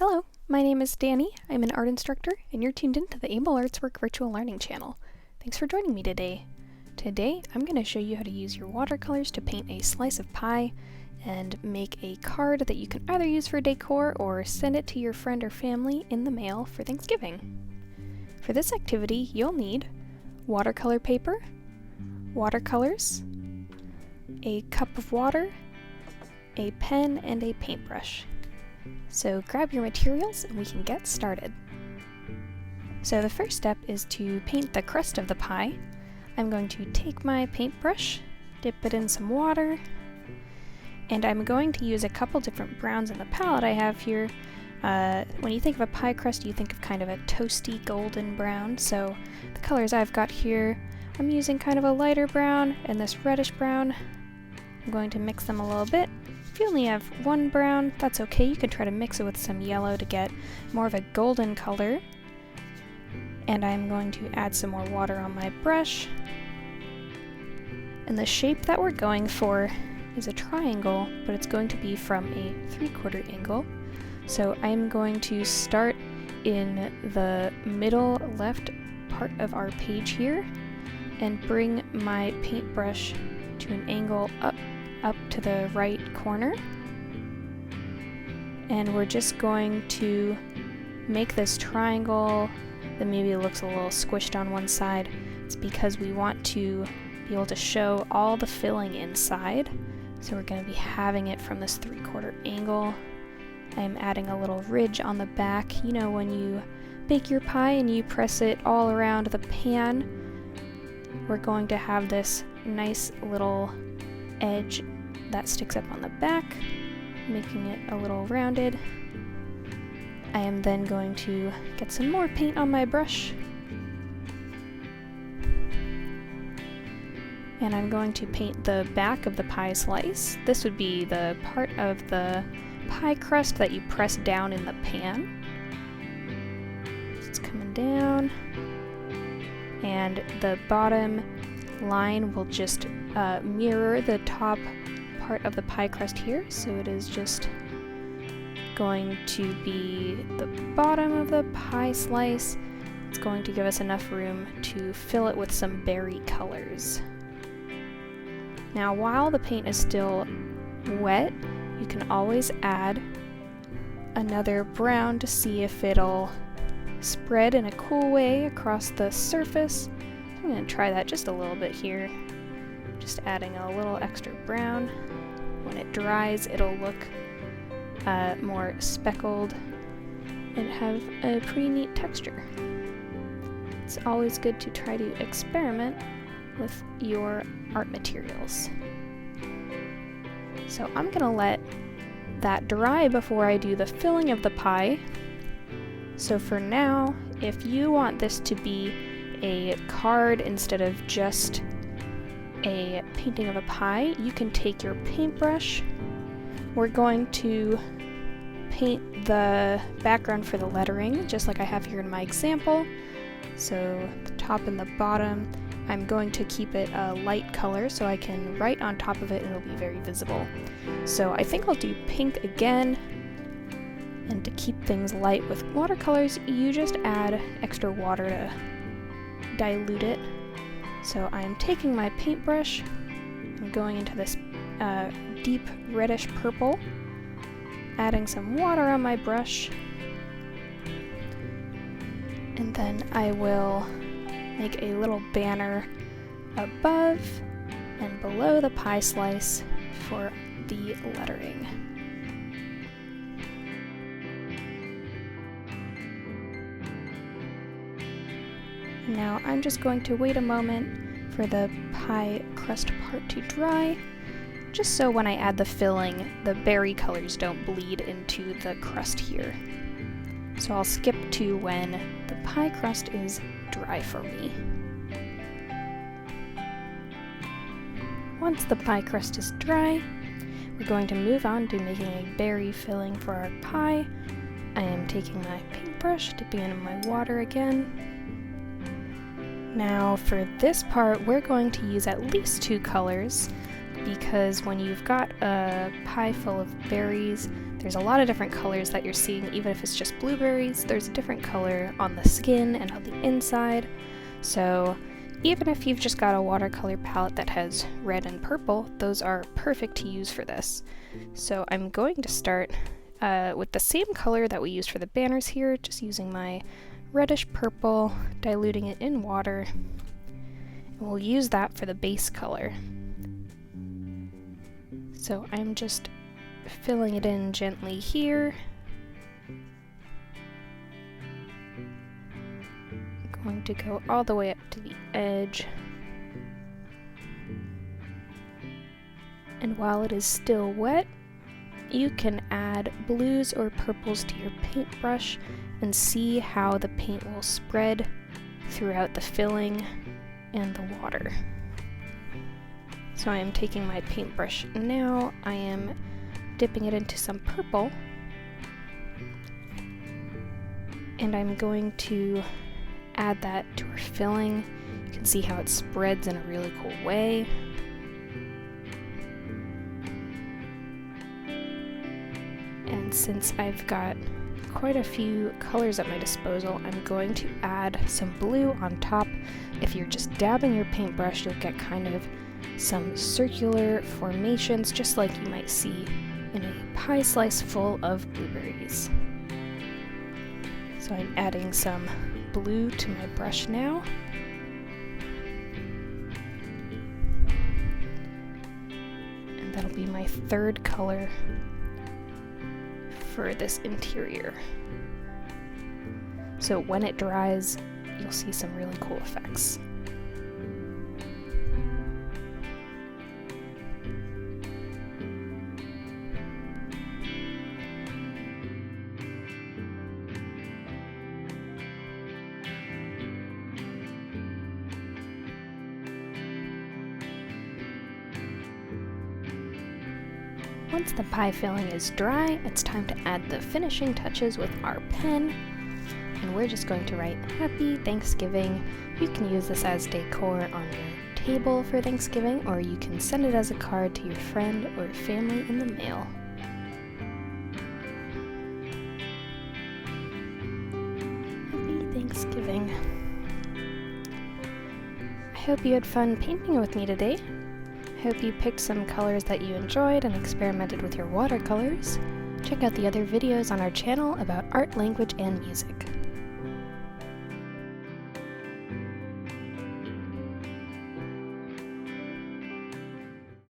Hello, my name is Dani. I'm an art instructor, and you're tuned into the Able Artswork Virtual Learning channel. Thanks for joining me today. Today, I'm going to show you how to use your watercolors to paint a slice of pie and make a card that you can either use for decor or send it to your friend or family in the mail for Thanksgiving. For this activity, you'll need watercolor paper, watercolors, a cup of water, a pen, and a paintbrush. So grab your materials and we can get started. So the first step is to paint the crust of the pie. I'm going to take my paintbrush, dip it in some water, and I'm going to use a couple different browns in the palette I have here. When you think of a pie crust, you think of kind of a toasty golden brown. So the colors I've got here, I'm using kind of a lighter brown and this reddish brown. I'm going to mix them a little bit. If you only have one brown, that's okay. You can try to mix it with some yellow to get more of a golden color. And I'm going to add some more water on my brush. And the shape that we're going for is a triangle, but it's going to be from a 3/4 angle. So I'm going to start in the middle left part of our page here and bring my paintbrush to an angle up to the right corner. And we're just going to make this triangle that maybe looks a little squished on one side. It's because we want to be able to show all the filling inside. So we're going to be having it from this 3/4 angle. I'm adding a little ridge on the back. You know when you bake your pie and you press it all around the pan, we're going to have this nice little edge that sticks up on the back, making it a little rounded. I am then going to get some more paint on my brush, and I'm going to paint the back of the pie slice. This would be the part of the pie crust that you press down in the pan. It's coming down, and the bottom line will just mirror the top part of the pie crust here, so it is just going to be the bottom of the pie slice. It's going to give us enough room to fill it with some berry colors. Now, while the paint is still wet, you can always add another brown to see if it'll spread in a cool way across the surface. I'm going to try that just a little bit here. Just adding a little extra brown. When it dries, it'll look more speckled and have a pretty neat texture. It's always good to try to experiment with your art materials. So I'm gonna let that dry before I do the filling of the pie. So for now, if you want this to be a card instead of just a painting of a pie, you can take your paintbrush. We're going to paint the background for the lettering, just like I have here in my example. So the top and the bottom, I'm going to keep it a light color so I can write on top of it and it'll be very visible. So I think I'll do pink again. And to keep things light with watercolors, you just add extra water to dilute it. So I'm taking my paintbrush, I'm going into this deep reddish purple, adding some water on my brush, and then I will make a little banner above and below the pie slice for the lettering. Now I'm just going to wait a moment for the pie crust part to dry, just so when I add the filling, the berry colors don't bleed into the crust here. So I'll skip to when the pie crust is dry for me. Once the pie crust is dry, we're going to move on to making a berry filling for our pie. I am taking my paintbrush, dipping it in my water again. Now for this part, we're going to use at least 2 colors because when you've got a pie full of berries, There's a lot of different colors that you're seeing, even if it's just blueberries. There's a different color on the skin and on the inside. So even if you've just got a watercolor palette that has red and purple, those are perfect to use for this. So I'm going to start with the same color that we used for the banners here, just using my reddish purple, diluting it in water, and we'll use that for the base color. So I'm just filling it in gently here. I'm going to go all the way up to the edge. And while it is still wet, you can add blues or purples to your paintbrush and see how the paint will spread throughout the filling and the water. So I am taking my paintbrush now, I am dipping it into some purple, and I'm going to add that to our filling. You can see how it spreads in a really cool way. And since I've got quite a few colors at my disposal, I'm going to add some blue on top. If you're just dabbing your paintbrush, you'll get kind of some circular formations, just like you might see in a pie slice full of blueberries. So I'm adding some blue to my brush now. And that'll be my third color for this interior. So when it dries, you'll see some really cool effects. Once the pie filling is dry, it's time to add the finishing touches with our pen. And we're just going to write Happy Thanksgiving. You can use this as decor on your table for Thanksgiving, or you can send it as a card to your friend or family in the mail. Happy Thanksgiving. I hope you had fun painting with me today. I hope you picked some colors that you enjoyed and experimented with your watercolors. Check out the other videos on our channel about art, language, and music.